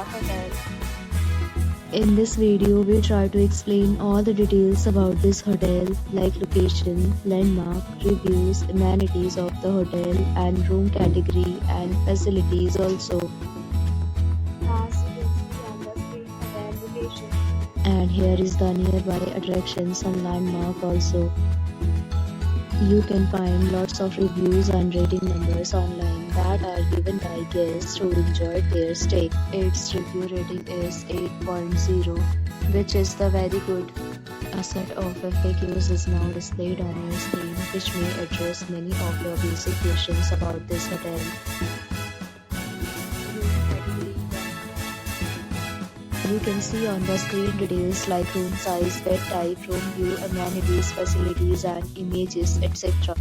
our hotel. In this video, we try to explain all the details about this hotel, like location, landmark, reviews, amenities of the hotel, and room category and facilities also. As you can see on the screen, hotel location. And here is the nearby attractions and landmark also. You can find lots of reviews and rating numbers online that are given by guests who enjoyed their stay. Its review rating is 8.0, which is the very good. A set of FAQs is now displayed on your screen, which may address many of your basic questions about this hotel. You can see on the screen details like room size, bed type, room view, amenities, facilities and images, etc.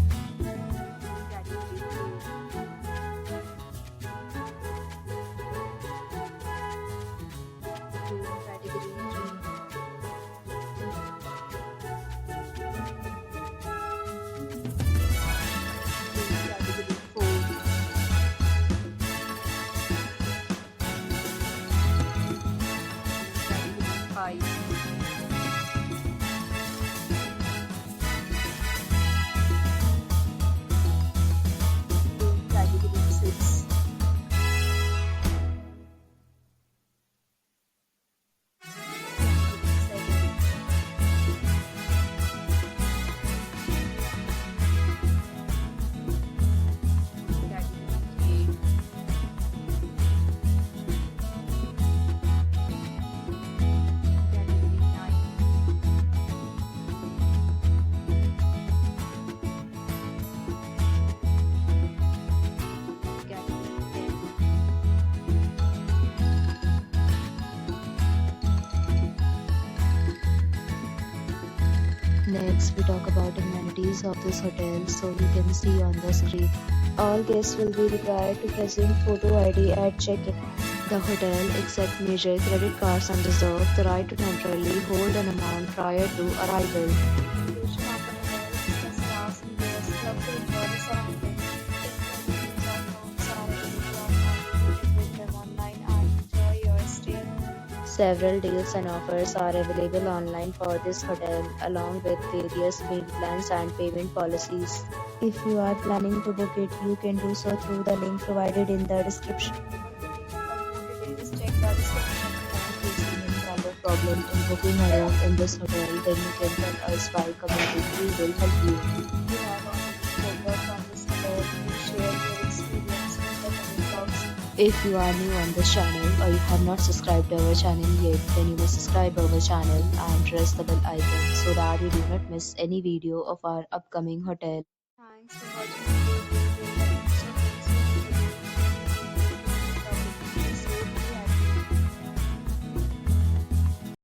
Next, we talk about amenities of this hotel, so you can see on the screen. All guests will be required to present photo ID at check-in. The hotel accepts major credit cards and reserves the right to temporarily hold an amount prior to arrival. Several deals and offers are available online for this hotel, along with various meal plans and payment policies. If you are planning to book it, you can do so through the link provided in the description. Problem in booking a room in this hotel, then you can tell us by commenting. We will help you. You have already worked on this hotel. Please share your experience in the comment box. If you are new on this channel or you have not subscribed to our channel yet, then you must subscribe our channel and press the bell icon so that you do not miss any video of our upcoming hotel. Thanks for watching the video.